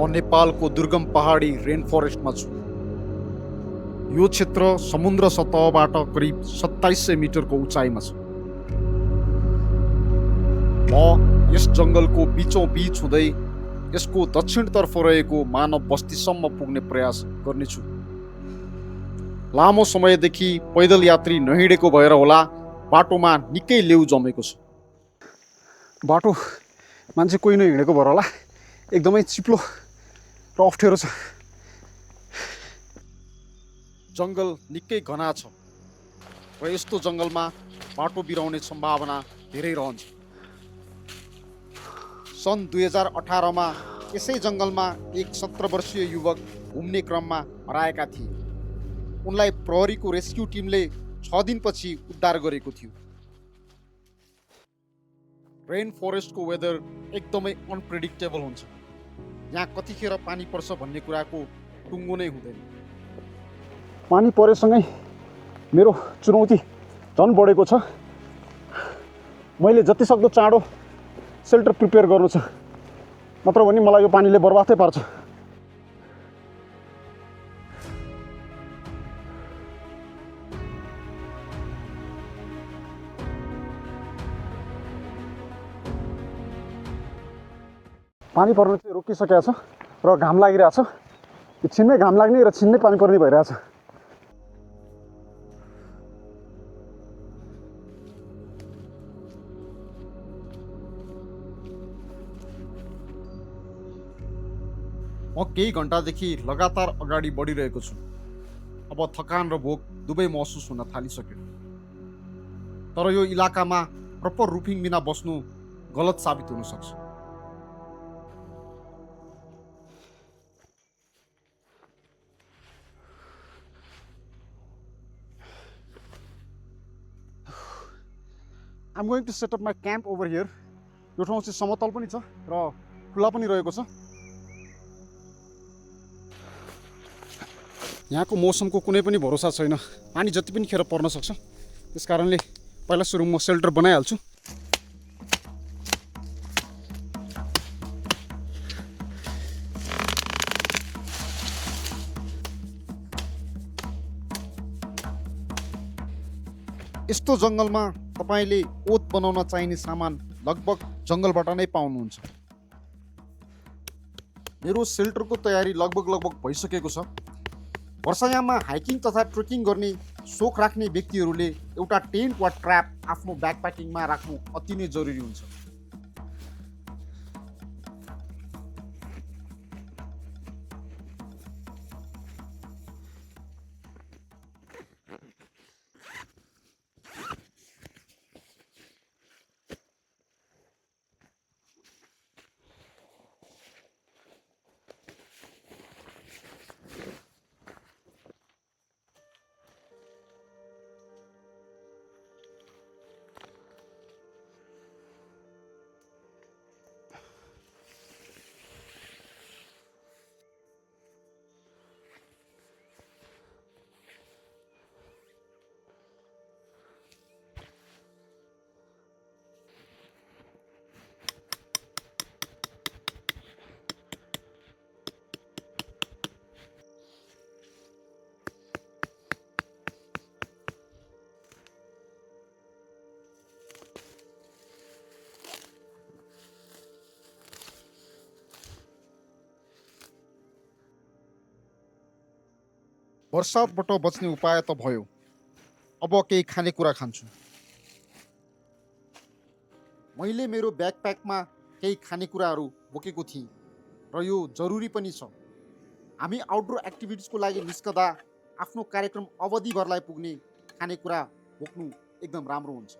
म नेपालको दुर्गम पहाडी रेन फरेस्टमा छु। यो क्षेत्र समुद्र सतहबाट करिब 2700 मिटरको उचाइमा छ। म यस जङ्गलको बिचौँ बिच हुँदै यसको दक्षिणतर्फ रहेको मानव बस्तीसम्म पुग्ने प्रयास गर्नेछु। लामो समयदेखि पैदल यात्री नहिँडेको भएर होला बाटोमा निकै लेउ जमेको छ। बाटो मान्छे कोही नहिँडेको भएर होला एकदमै चिप्लो र अप्ठ्यारो छ। जङ्गल निकै घना छ र यस्तो जङ्गलमा बाटो बिराउने सम्भावना धेरै रहन्छ। सन् 2018मा यसै जङ्गलमा एक 17 वर्षीय युवक घुम्ने क्रममा हराएका थिए। उनलाई प्रहरीको रेस्क्यु टिमले 6 दिनपछि उद्धार गरेको थियो। रेन फरेस्टको वेदर एकदमै अनप्रेडिक्टेबल हुन्छ। यहाँ कतिखेर पानी पर्छ भन्ने कुराको टुङ्गो नै हुँदैन। पानी परेसँगै मेरो चुनौती झन् बढेको छ। मैले जतिसक्दो चाँडो सेल्टर प्रिपेयर गर्नु छ, नत्र भने मलाई यो पानीले बर्बादै पार्छ। पानी पर्न चाहिँ रोकिसकेको छ र घाम लागिरहेछ। छिनमै घाम लाग्ने र छिनमै पानी पर्ने भइरहेछ। म केही घन्टादेखि लगातार अगाडि बढिरहेको छु। अब थकान र भोक दुवै महसुस हुन थालिसक्यो। तर यो इलाकामा प्रपर रुफिङ बिना बस्नु गलत साबित हुन सक्छ। I'm going to set up my camp over here. यो ठाउँ चाहिँ समतल पनि छ र खुला पनि रहेको छ। यहाँको मौसमको कुनै पनि भरोसा छैन, पानी जति पनि खेर पर्न सक्छ। त्यसकारणले पहिला सुरु म सेल्टर बनाइहाल्छु। यस्तो जङ्गलमा तपाईँले ओत बनाउन चाहिने सामान लगभग जङ्गलबाट नै पाउनुहुन्छ। मेरो सेल्टरको तयारी लगभग भइसकेको छ। वर्षायाममा हाइकिङ तथा ट्रेकिङ गर्ने सोख राख्ने व्यक्तिहरूले एउटा टेन्ट वा ट्र्याप आफ्नो ब्याकप्याकिङमा राख्नु अति नै जरुरी हुन्छ। वर्षाबाट बच्ने उपाय त भयो, अब केही खानेकुरा खान्छु। मैले मेरो ब्याकप्याकमा केही खानेकुराहरू बोकेको थिएँ र यो जरुरी पनि छ। हामी आउटडोर एक्टिभिटिजको लागि निस्कदा आफ्नो कार्यक्रम अवधिभरलाई पुग्ने खानेकुरा बोक्नु एकदम राम्रो हुन्छ।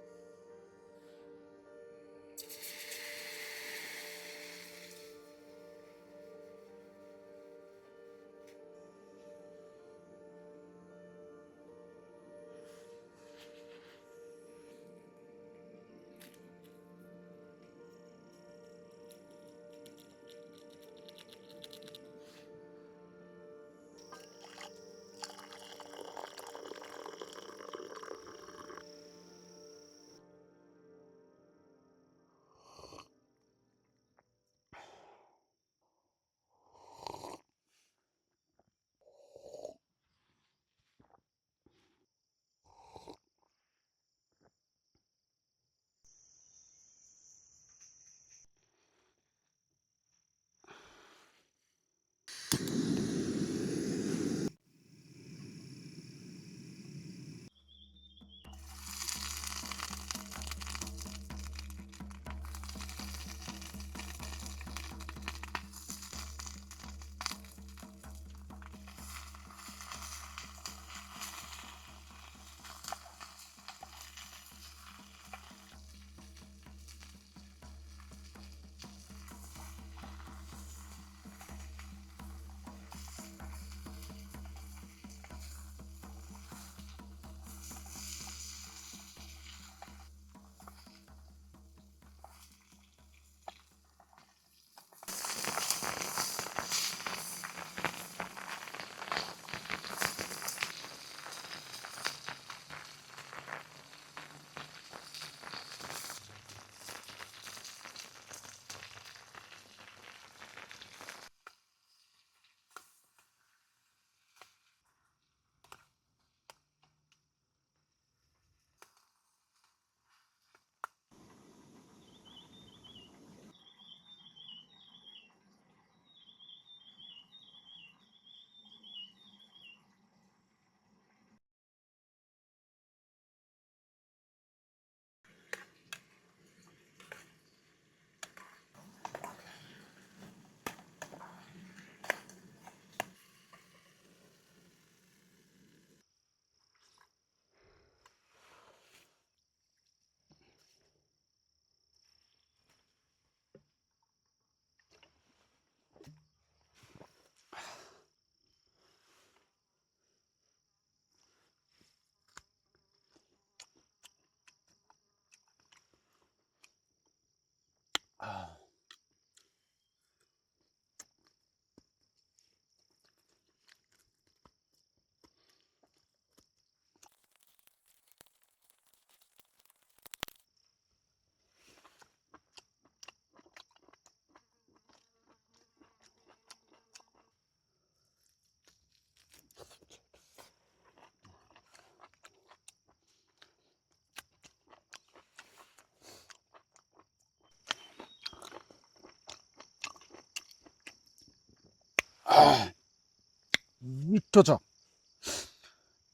मिठो छ,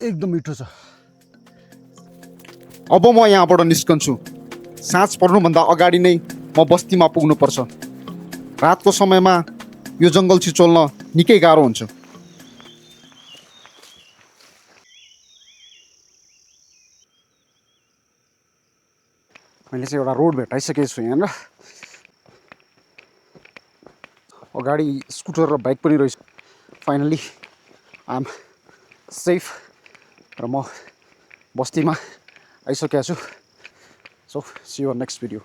एकदम मिठो छ। अब म यहाँबाट निस्कन्छु। साँझ पर्नुभन्दा अगाडि नै म बस्तीमा पुग्नुपर्छ। रातको समयमा यो जङ्गल छिचोल्न निकै गाह्रो हुन्छ। मैले चाहिँ एउटा रोड भेटाइसकेको छु यहाँनिर। अगाडि स्कुटर र बाइक पनि रहेछ। फाइनली आइ एम सेफ र म बस्तीमा आइसकेको छु। So see you next video.